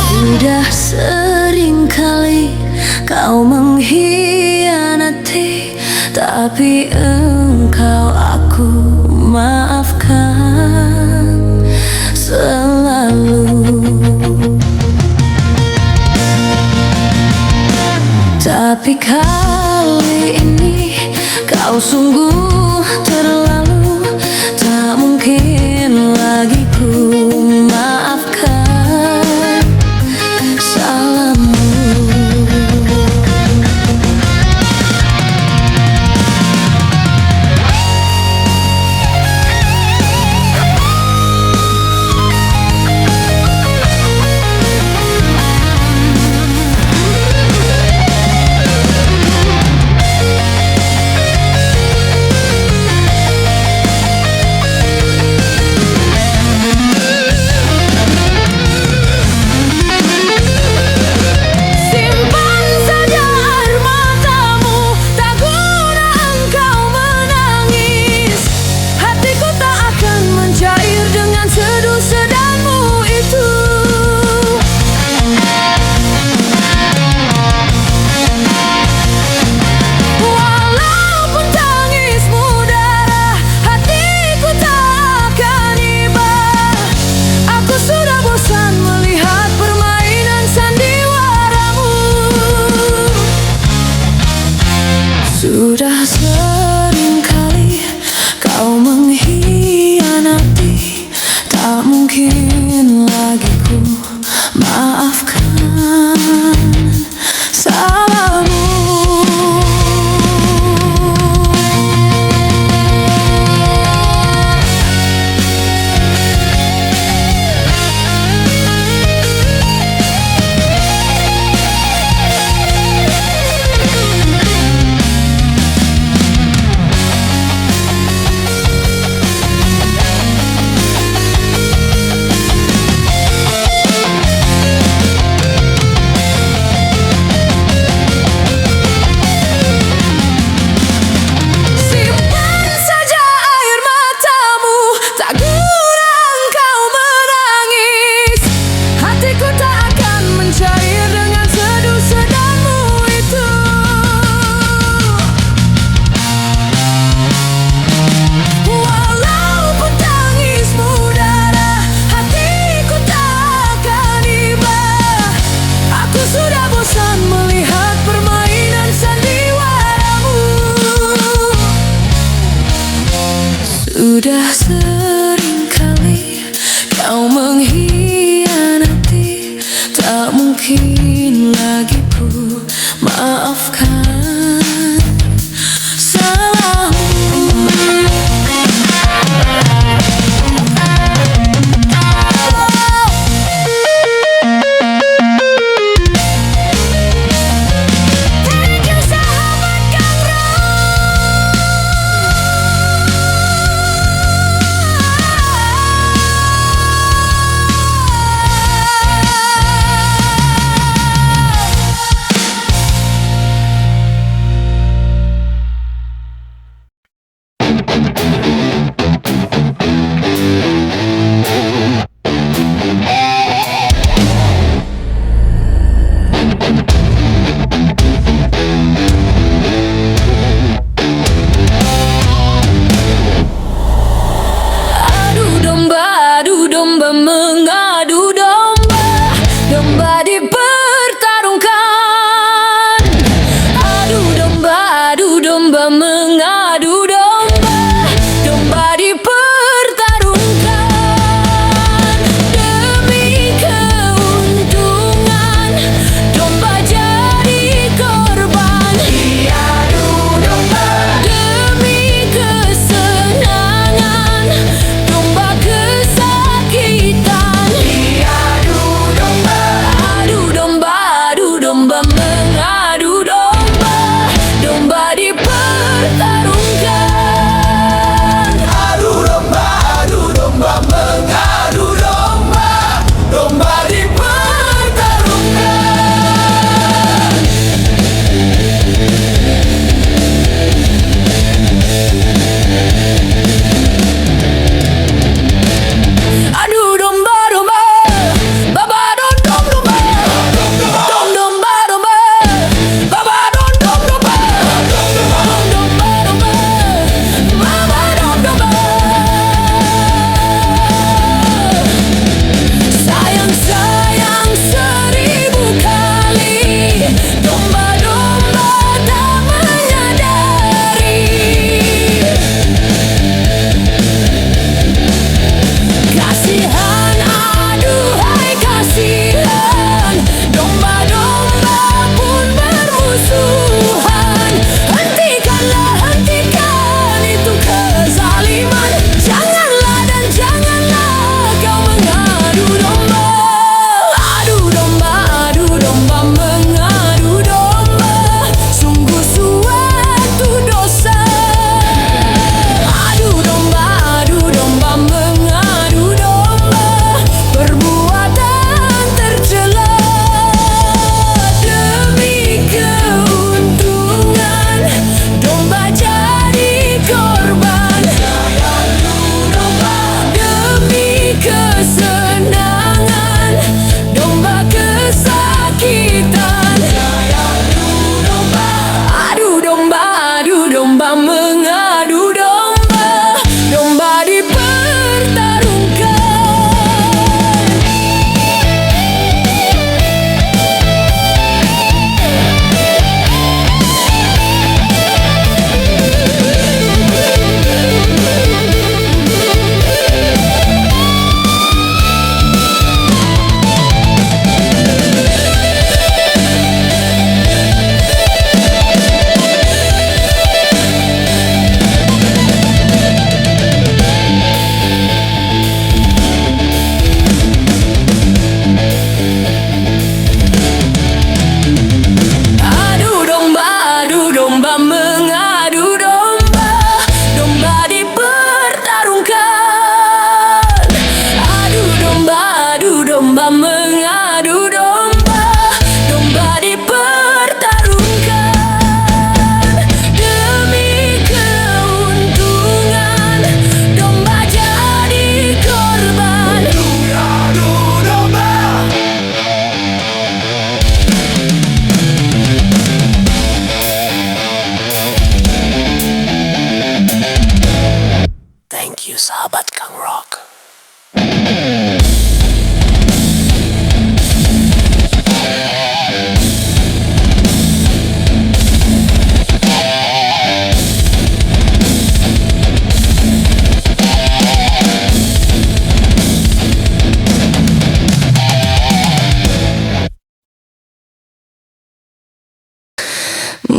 Sudah sering kali kau mengkhianati, tapi engkau aku maafkan selalu. Tapi kali ini kau sungguh terlalu, tak mungkin lagi ku maafkan salahmu. Sudah sering kali kau mengkhianati, tak mungkin lagi ku maafkan salahmu. Sudah sering kali kau mengkhianati, tak mungkin lagi ku maafkan salahmu. domba mengadu domba, domba dipertarungkan. Thank you sahabat Kang Rock.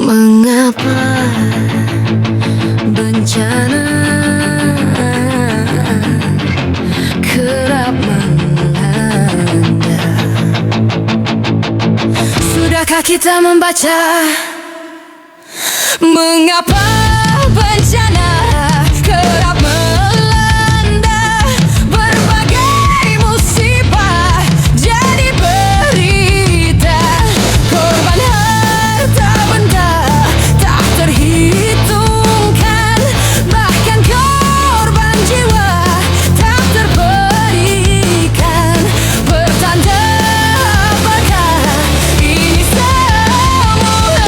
Mengapa bencana kerap melanda? Sudahkah kita membaca mengapa bencana kerap melanda? Berbagai musibah jadi berita, korban harta benda tak terhitungkan, bahkan korban jiwa tak terberikan. Pertanda apakah ini semua?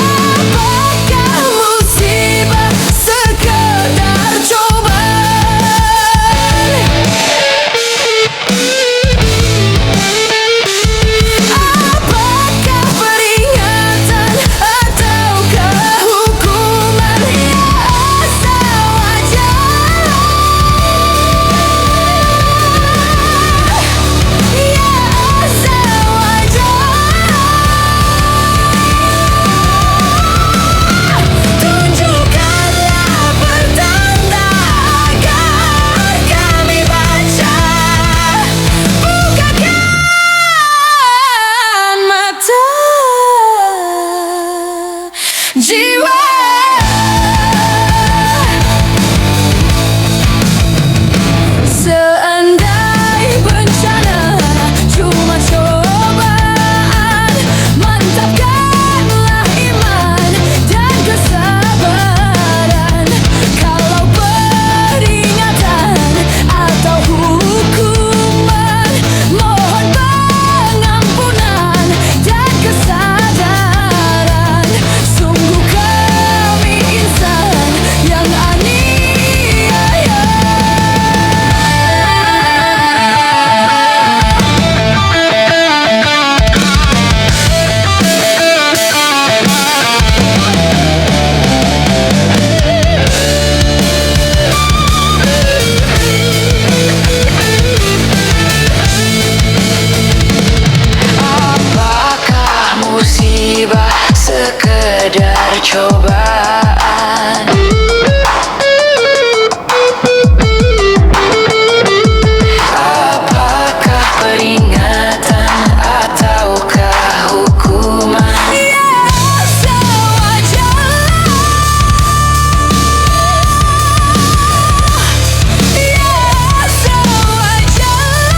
Apakah musibah sekedar cobaan? Apakah peringatan ataukah hukuman? Ya asal wajar, ya asal wajar. Tunjukkanlah pertanda agar kami baca, bukakan mata jiwa. Seandai bencana cuma cobaan, mantapkanlah iman dan kesabaran. Kalau peringatan atau hukuman, mohon pengampunan dan kesadaran. Sungguh kami insan yang aniaya. Apakah musibah sekedar cobaan? Apakah peringatan ataukah hukuman? Ya asal wajar, ya asal wajar.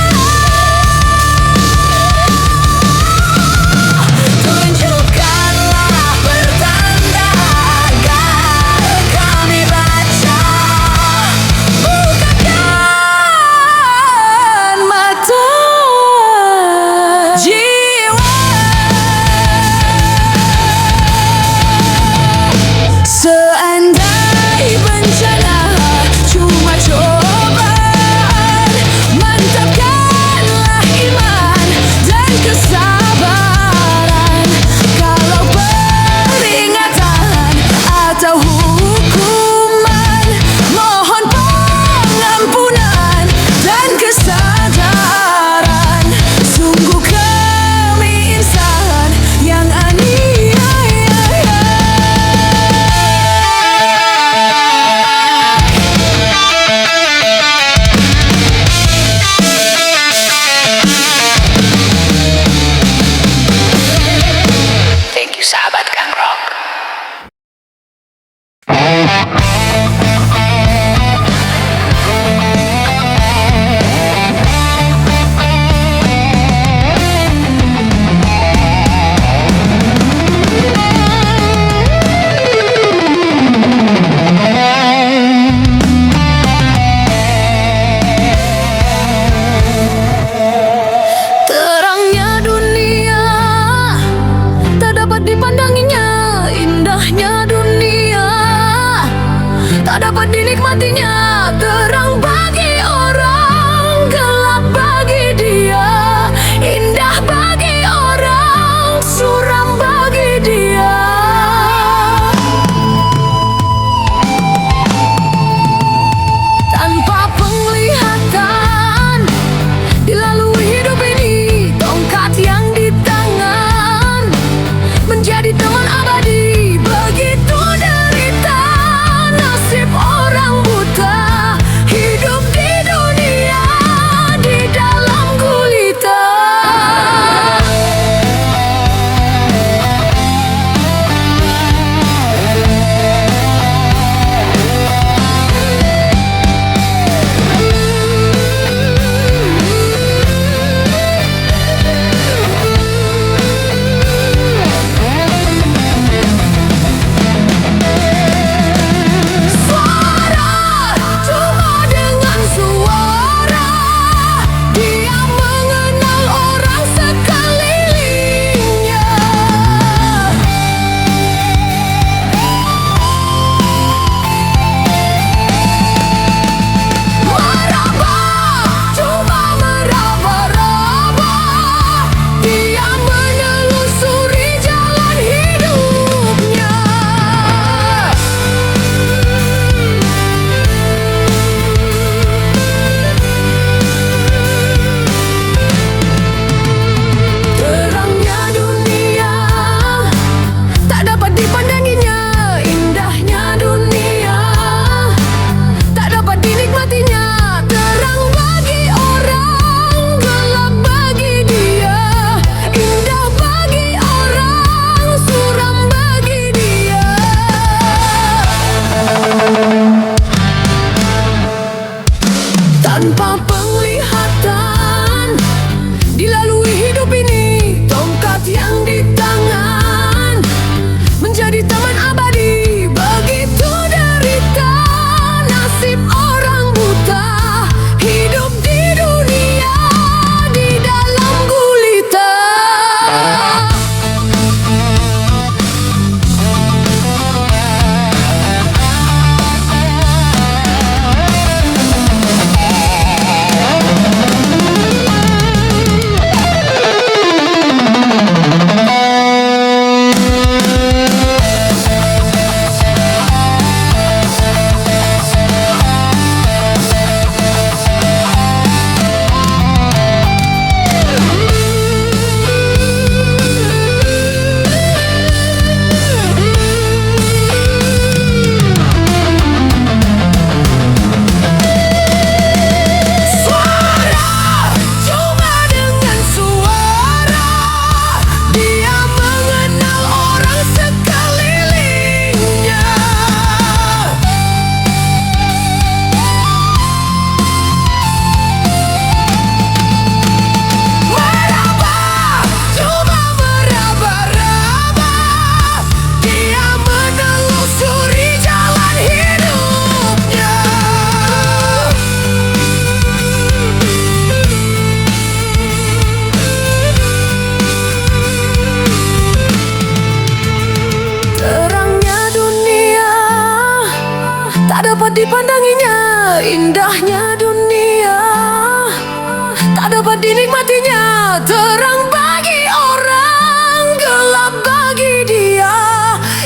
dipandanginya indahnya dunia, tak dapat dinikmatinya. Terang bagi orang, gelap bagi dia.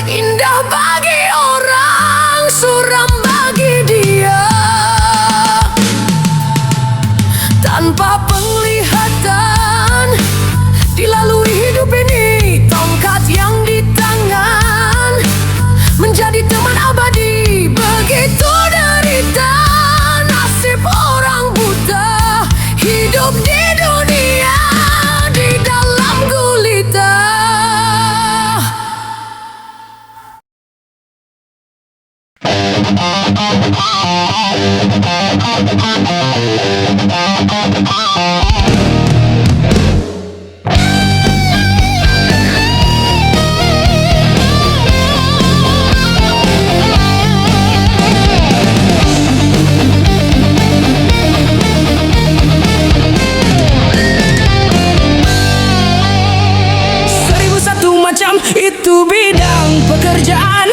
Indah bagi orang, suram bagi dia. Tanpa penglihatan dilalui hidup ini, tongkat yang di tangan menjadi teman abadi. Begitu derita nasib orang buta, hidup di dunia di dalam gulita. Itu bidang pekerjaan,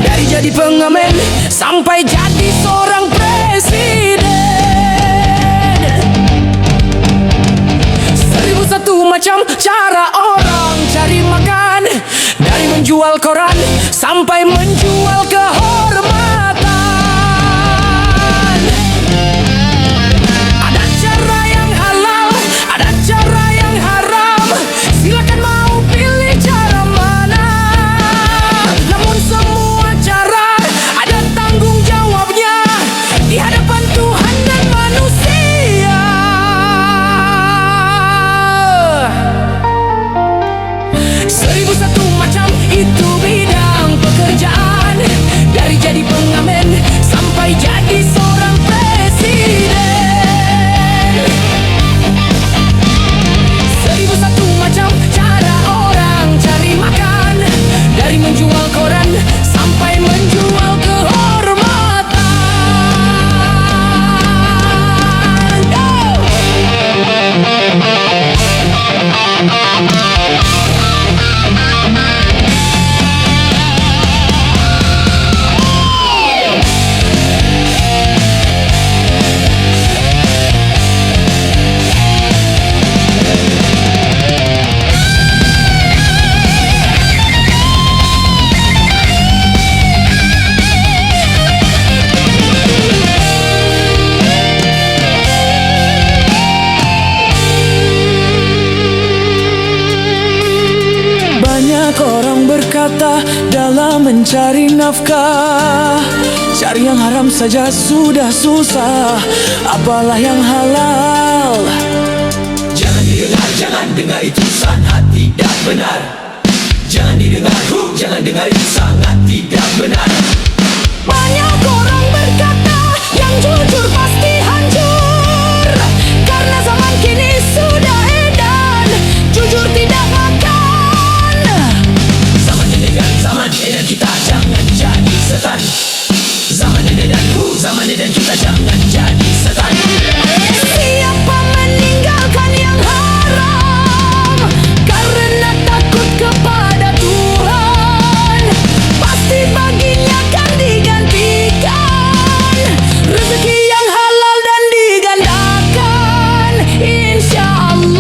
dari jadi pengamen sampai jadi seorang presiden. 1001 macam cara orang cari makan, dari menjual koran sampai menjual kehormatan. Ada cara yang halal, ada cara yang haram. Silakan mau pilih cara mana, namun semua cara ada tanggung jawabnya di hadapan Tuhan dan manusia. 1001 macam itu bidang pekerjaan, dari jadi pengamen sampai jadi seorang presiden. 1001 macam cara orang cari makan, dari menjual koran sampai menjual kehormatan. Banyak orang berkata dalam mencari nafkah, cari yang haram saja sudah susah, apalah yang halal. Jangan didengar, jangan dengar, itu sangat tidak benar. Jangan didengar, jangan dengar, itu sangat tidak benar. Banyak orang berkata yang jujur pasti hancur, karena zaman kini sudah edan jujur tidak makan. Zaman edan kita jangan jadi setan. Zaman edan kita jangan jadi setan. Siapa meninggalkan yang haram karena takut kepada Tuhan, pasti baginya akan digantikan rezeki yang halal dan digandakan, insya Allah.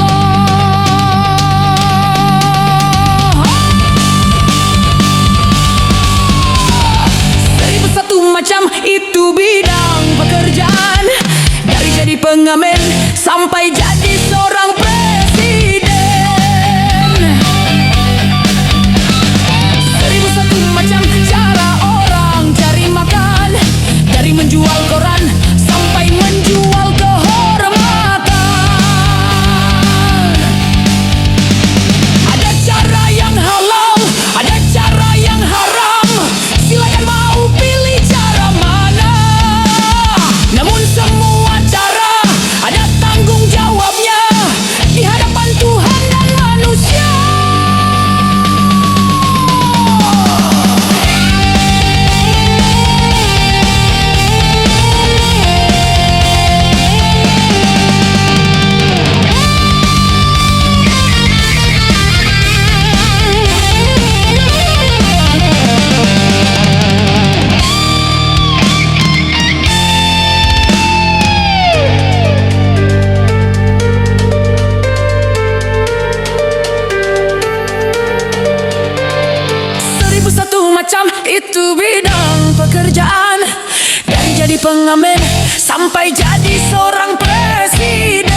pengamen sampai jadi seorang presiden.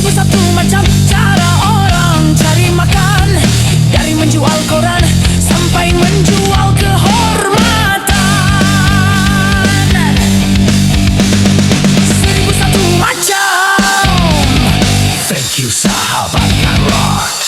1001 macam cara orang cari makan, dari menjual koran sampai menjual kehormatan. 1001 macam. Thank you sahabat Kang Rock.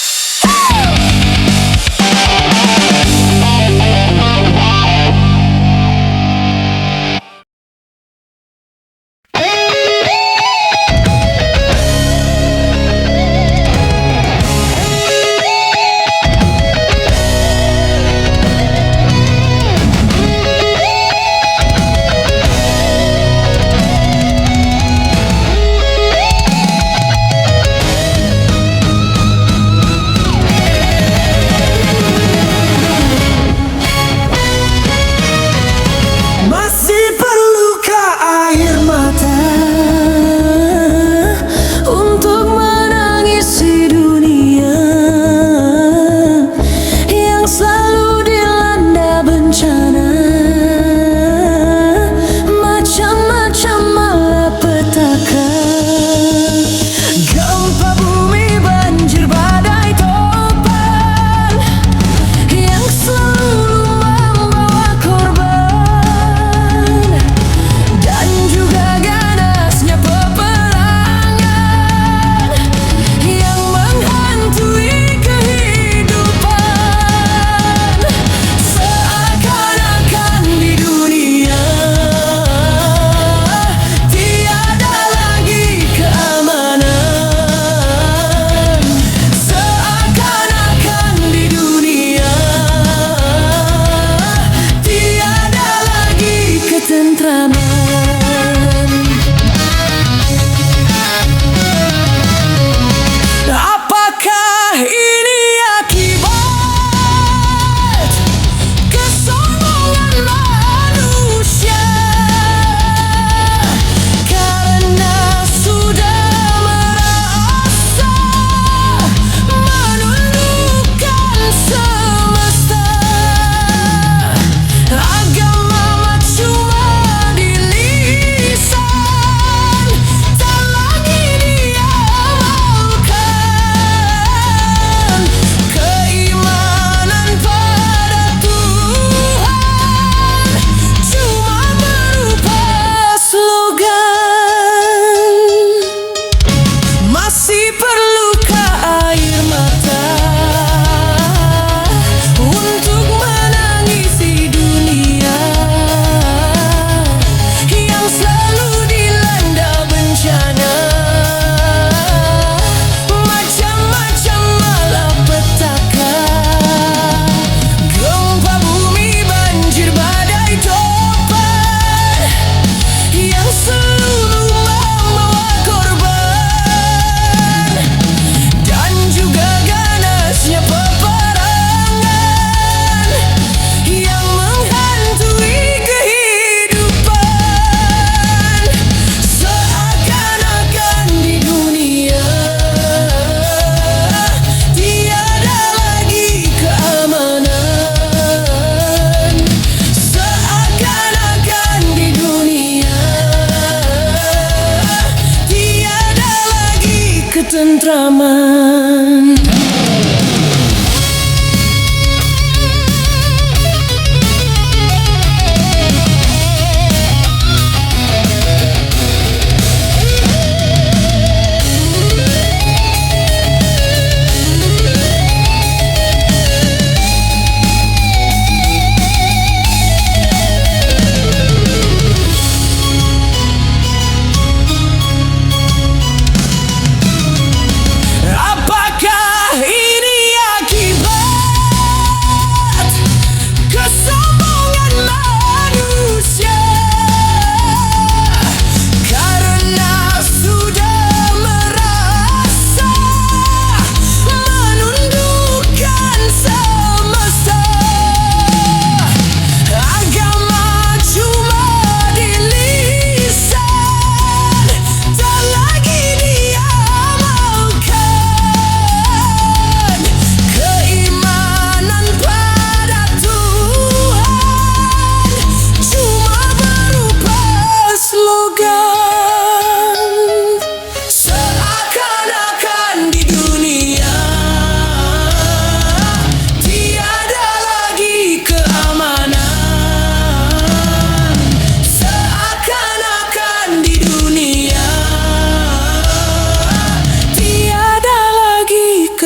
ketentraman.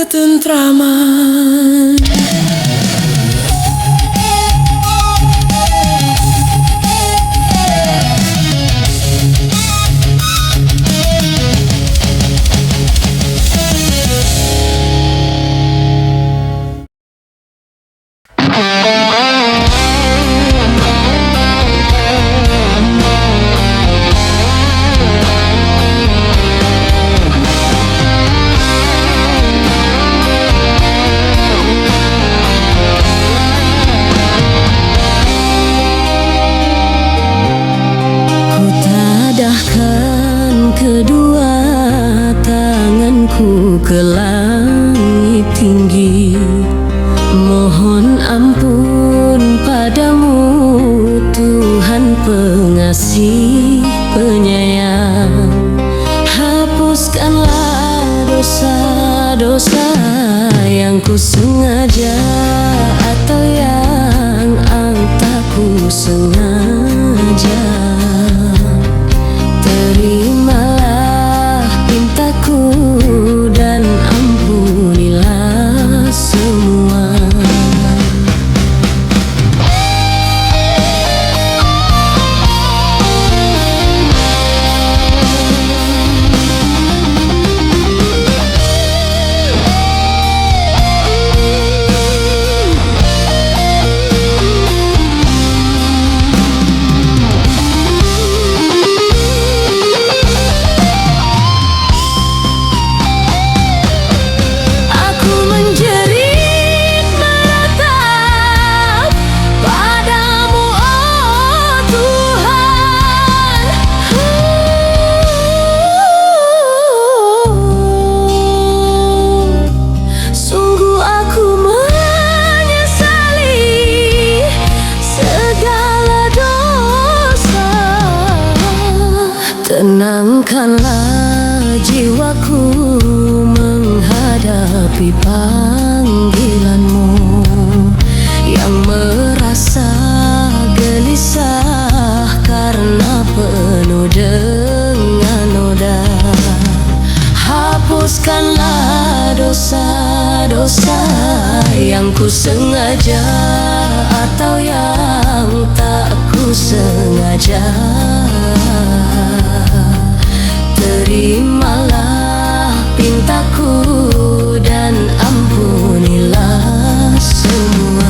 ketentraman. Kedua tanganku ke langit tinggi, mohon ampun padamu Tuhan pengasih penyayang. Hapuskanlah dosa-dosa yang ku sengaja atau yang tak ku sengaja. Terimalah pintaku dan ampunilah semua. Tenangkanlah jiwaku menghadapi panggilanmu, yang merasa gelisah karena penuh dengan noda. Hapuskanlah dosa-dosa yang ku sengaja atau yang tak ku sengaja. Terimalah pintaku dan ampunilah semua.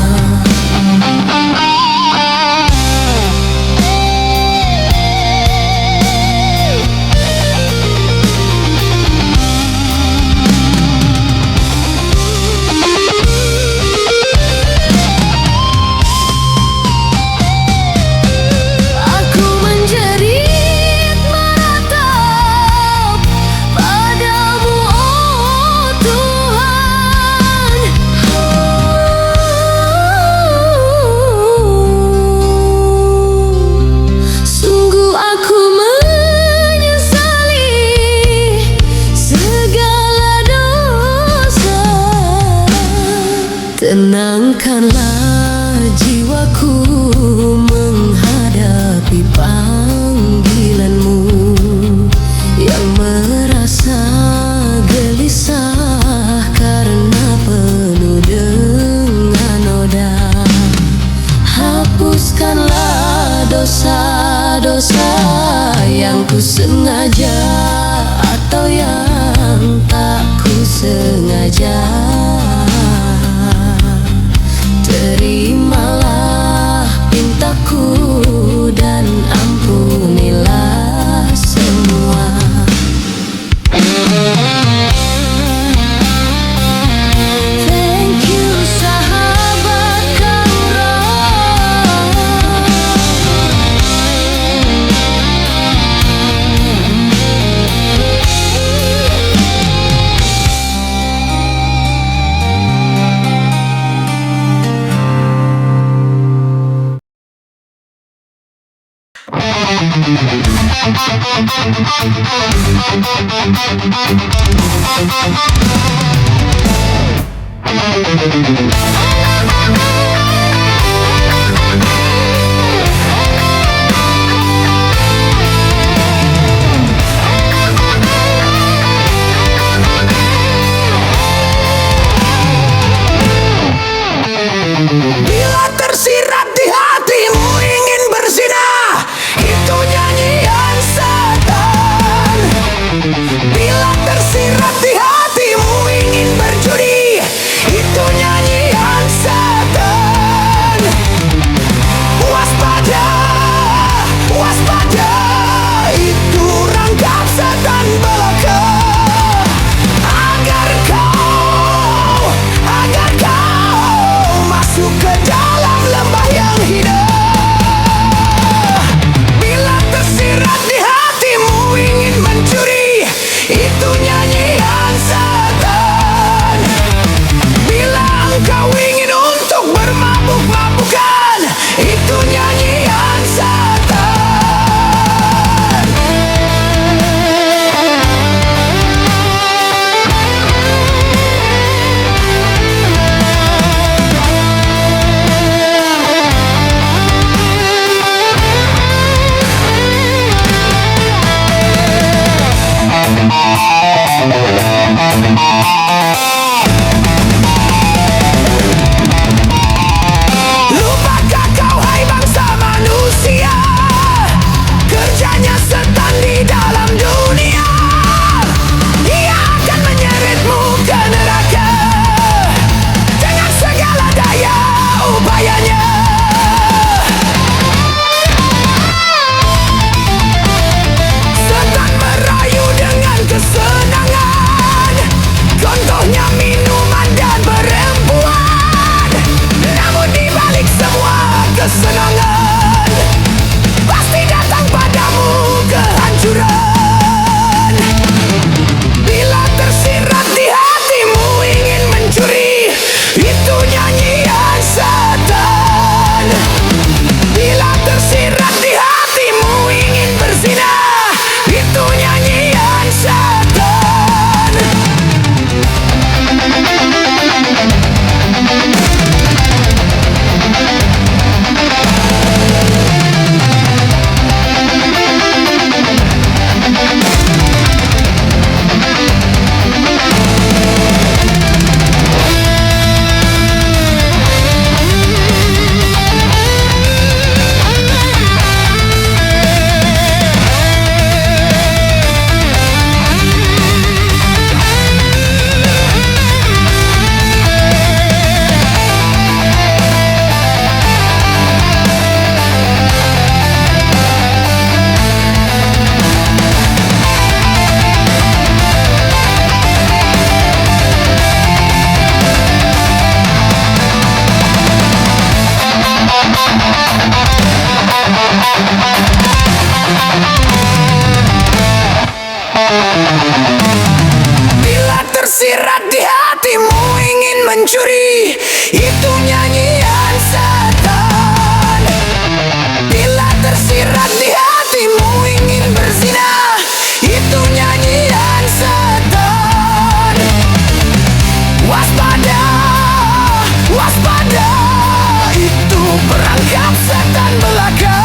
Tenangkanlah jiwaku menghadapi panggilanmu, yang merasa gelisah karena penuh dengan noda. Hapuskanlah dosa-dosa yang ku sengaja atau yang tak ku sengaja. Terimalah pintaku dan ampunilah semua. Thank you sahabat Kang Rock. Lupakah kau hai bangsa manusia, kerjanya setan di dalam dunia. Ia akan menyeretmu ke neraka dengan segala daya upayanya. Setan merayu dengan kesenangan, contohnya minuman dan perempuan. Namun di balik semua kesenangan, pasti datang padamu kehancuran. Bila tersirat di hatimu ingin mencuri, itu nyanyian setan. Bila tersirat di hatimu ingin berzinah, itu nyanyian setan. Bila tersirat di hatimu ingin mencuri, itu nyanyian setan. Bila tersirat di hatimu ingin berzinah, itu nyanyian setan. Waspada, waspada, itu perangkap setan belaka.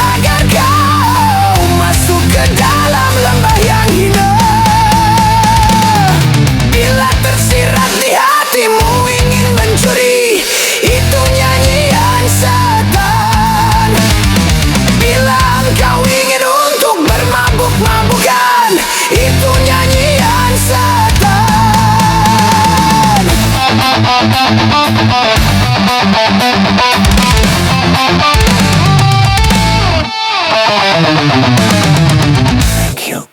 Agar kau masuk ke dalam lembah yang hina. Bila tersirat di hatimu ingin mencuri, itu nyanyian setan. Bila engkau ingin untuk bermabuk-mabukan, itu nyanyian setan. Thank you.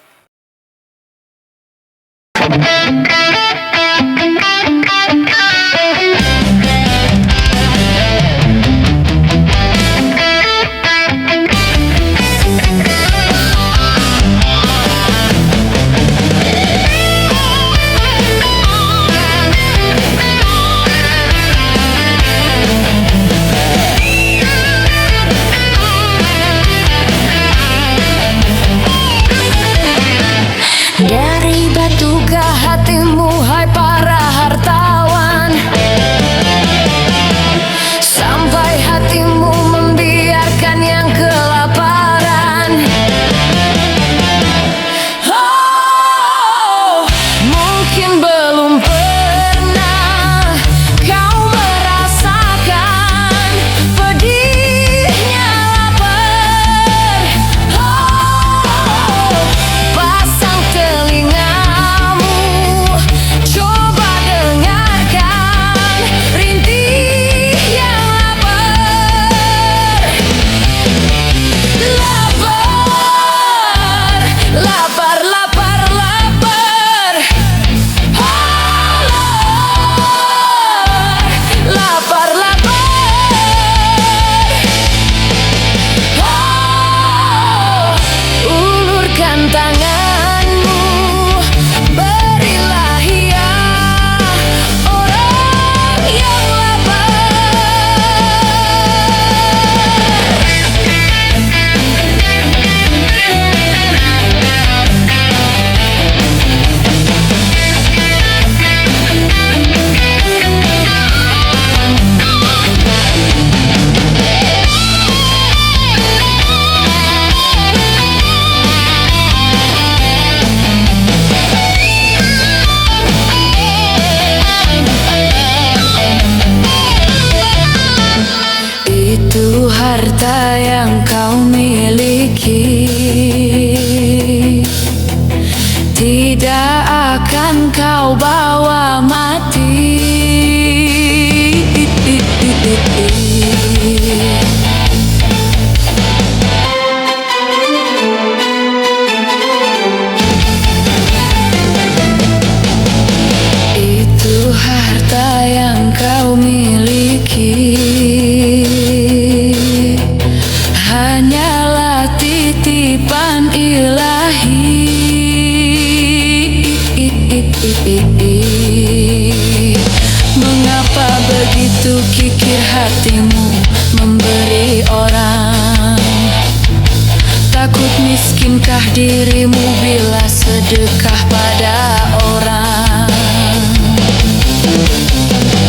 dirimu bila sedekah pada orang.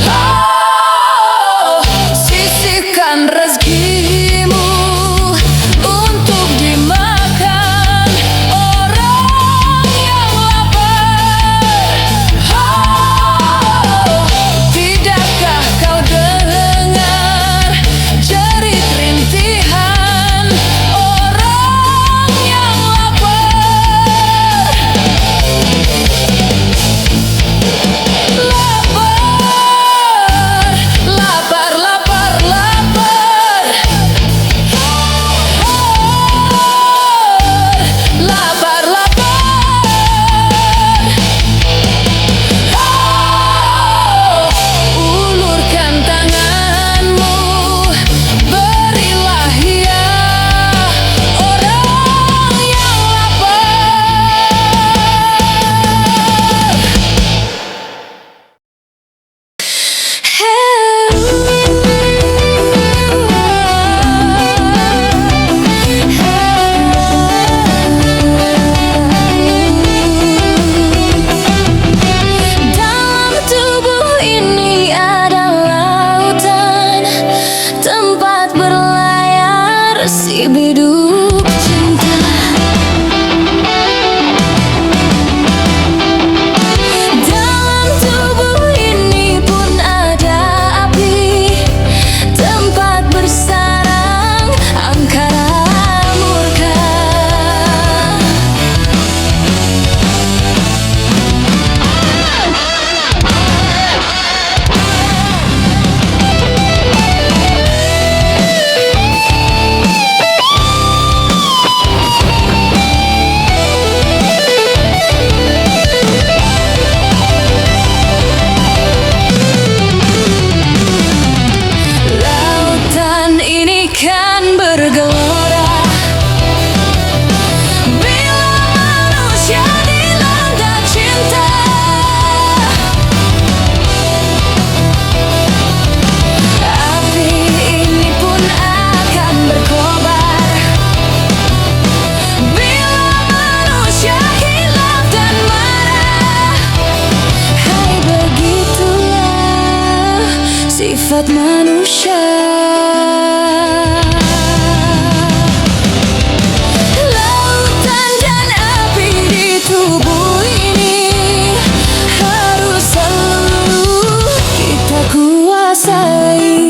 Oh, sisihkan rezekimu untuk dimakan orang yang lapar. Oh, tidakkah kau dengar jerit rintihan orang yang lapar? Lapar, lapar, lapar, lapar. Lapar, lapar. Ulurkan tanganmu, berilah ia orang yang Dalam tubuh ini ada lautan, tempat berlayar si biduk cinta. Dalam tubuh ini pun ada api, tempat bersarang angkara murka. Lautan ini kan bergelora bila manusia dilanda cinta. Api ini pun akan berkobar bila manusia hilaf dan marah. Hai, begitulah sifat manusia. Lautan dan api di tubuh ini harus selalu kita kuasai.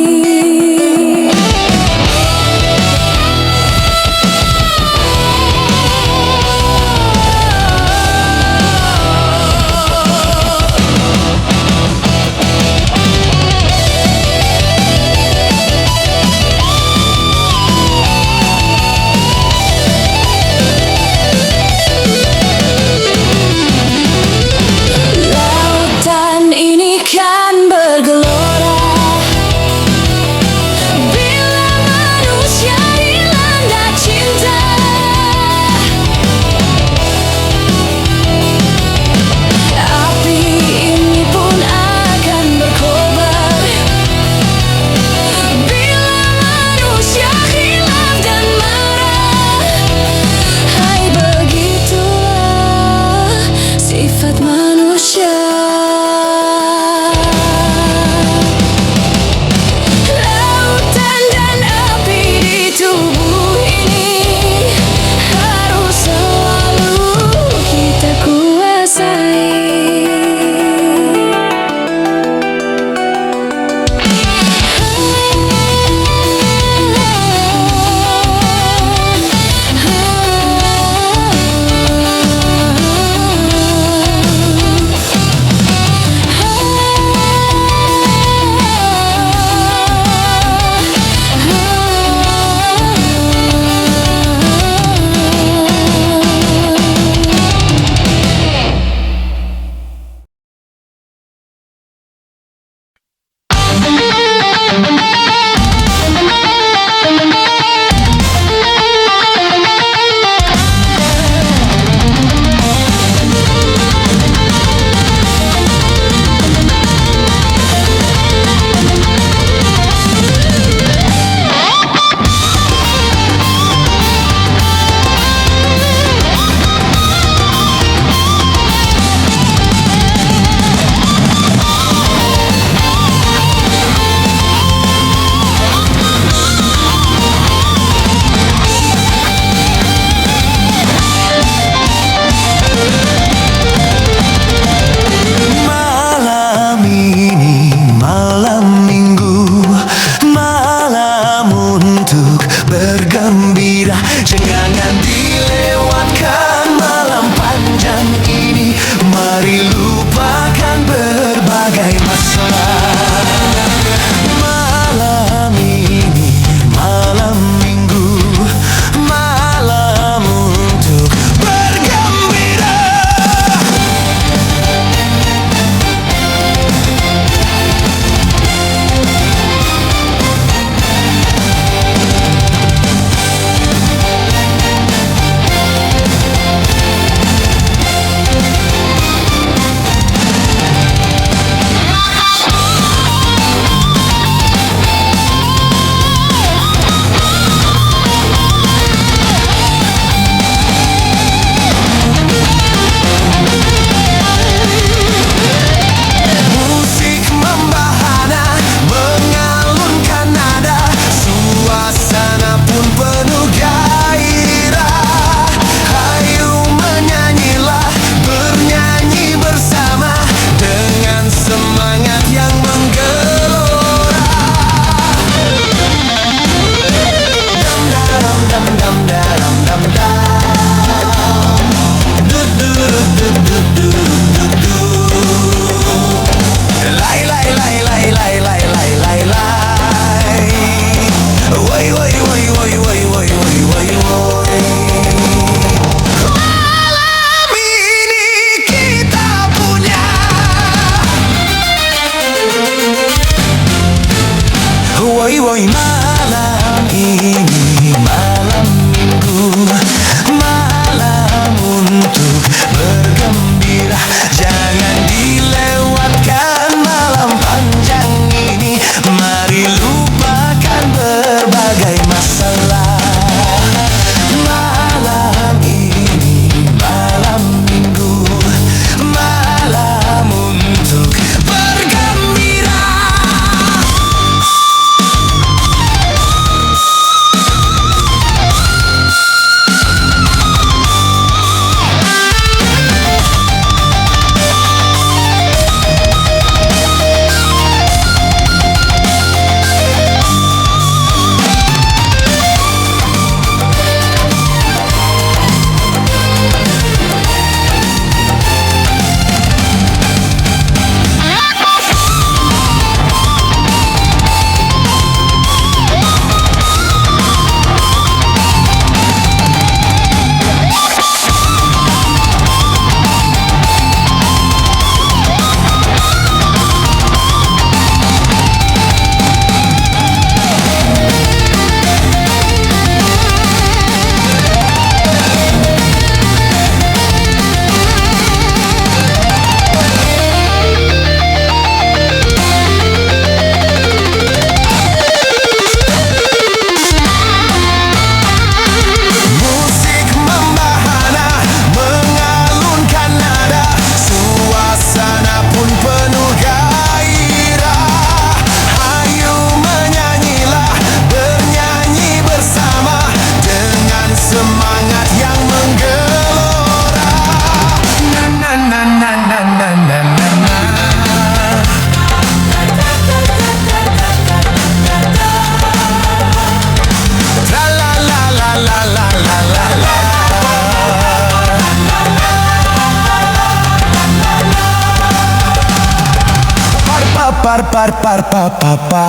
par par par pa pa pa.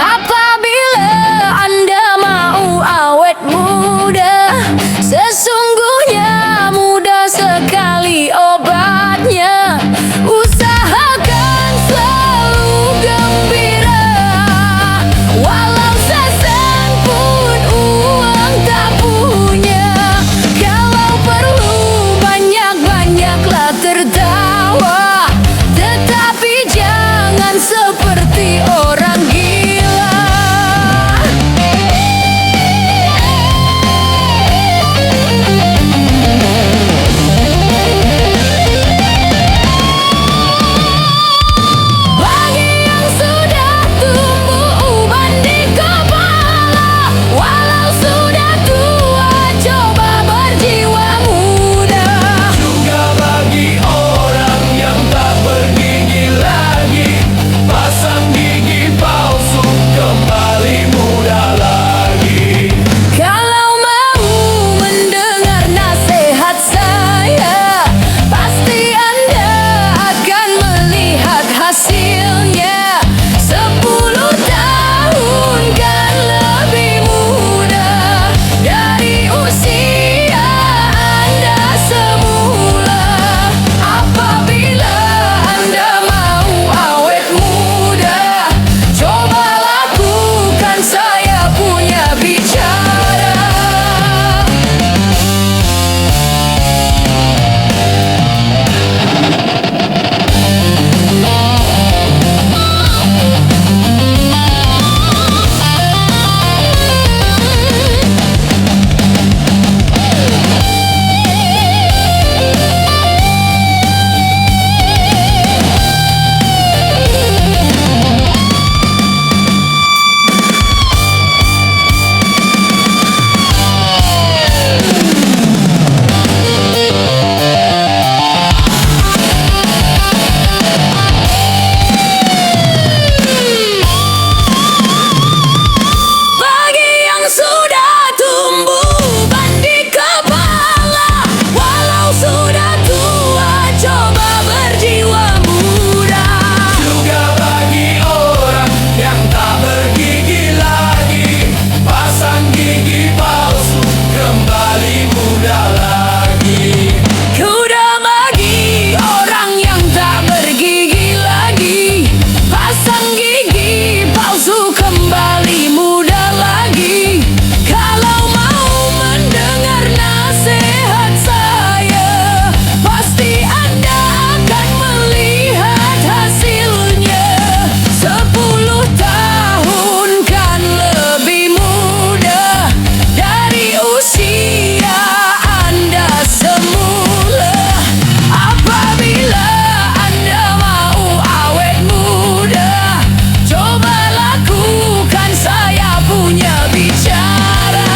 Apabila Anda mau awet muda, sesungguhnya mudah sekali obatnya. Usahakan selalu gembira, walau sesen pun uang tak punya. Kalau perlu banyak-banyaklah tertawa, tetapi jangan seperti orang gila. Bagi yang sudah tumbuh uban di kepala, walau sudah tua coba berjiwa muda. Juga bagi orang yang tak bergigi lagi, pasang gigi palsu kembali muda lagi. Kalau mau mendengar nasihat saya, pasti Anda akan melihat hasilnya. 10 tahun kan lebih muda dari usia Anda semula. Apabila Anda mau awet muda, coba lakukan saya punya bicara. Bagi yang sudah tumbuh uban di kepala, walau sudah tua coba berjiwa muda. Juga bagi orang yang tak bergigi lagi, pasang gigi palsu kembali muda lagi. Kuda bagi orang yang tak bergigi lagi, pasang gigi palsu kembali muda lagi. Kalau mau mendengar nasihat saya, pasti Anda akan melihat hasilnya. 10 tahun kan lebih muda dari usia Anda semula. Apabila Anda mau awet muda, coba lakukan saya punya bicara.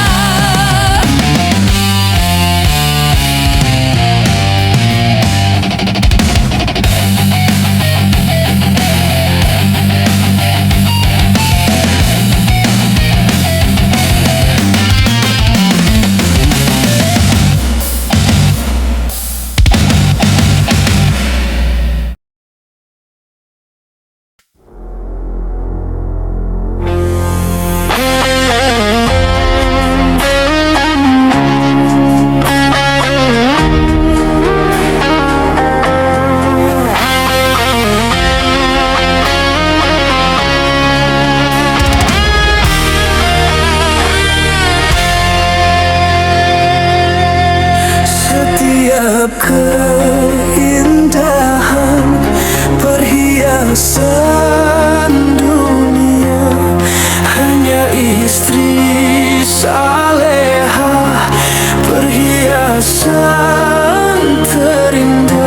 Setiap keindahan perhiasan dunia hanya istri saleha, perhiasan terindah.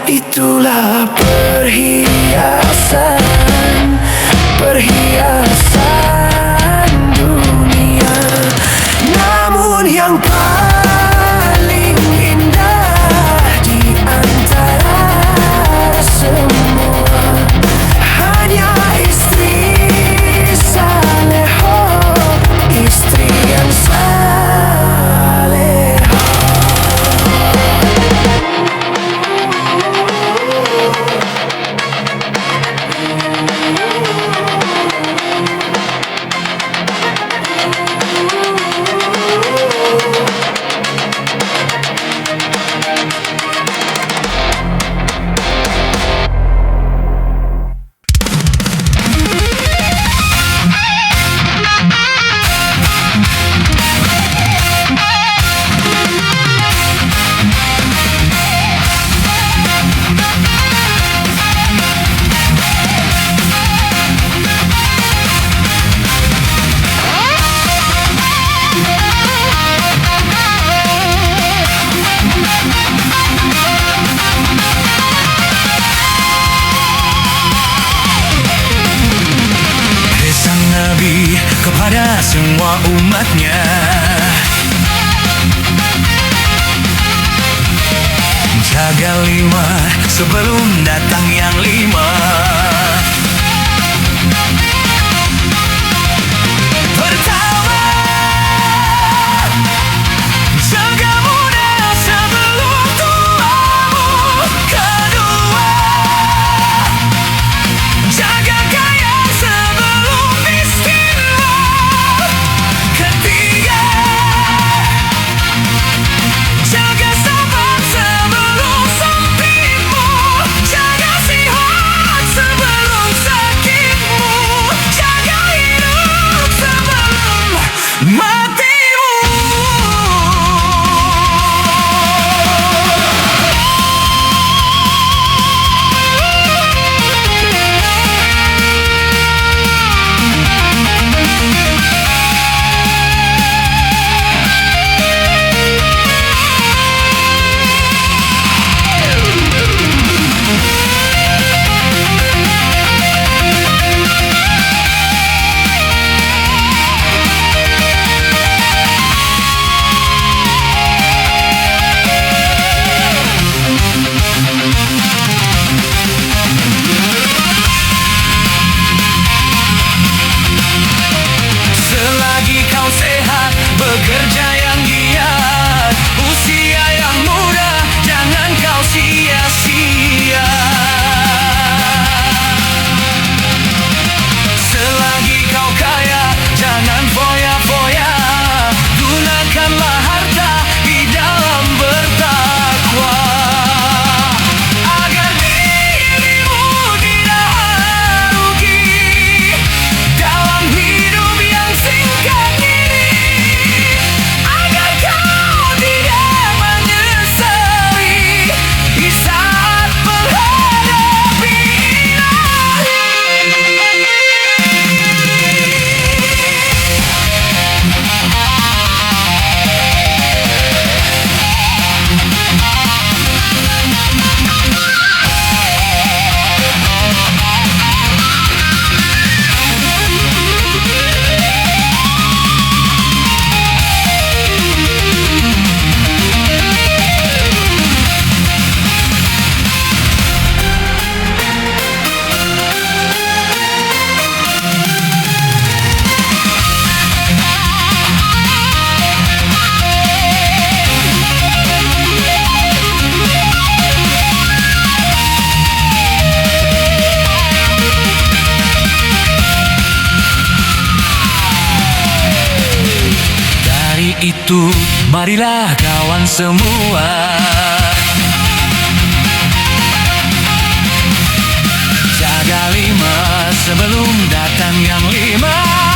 itulah perhiasan, perhiasan dunia. Namun yang paling indah di antara semua hanya istri saleho, istri yang saleha. Kepada semua umatnya, jaga lima sebelum datang yang lima. Pertama, jaga muda sebelum tuamu. Kedua, jaga kaya sebelum miskinmu. Ketiga, jaga sabar sebelum sempitmu. Jaga sihat sebelum sakitmu. Jaga hidup sebelum matimu. Selagi kau sehat, bekerja yang giat, usia yang muda, jangan kau sia-sia. Selagi kau kaya, jangan foya-foya, gunakanlah harta di dalam bertakwa, agar dirimu tidak rugi dalam hidup yang singkat ini, agar kau tidak menyesali di saat menghadapi ilahi. Dari itu, marilah kawan semua, jaga lima sebelum datang yang lima.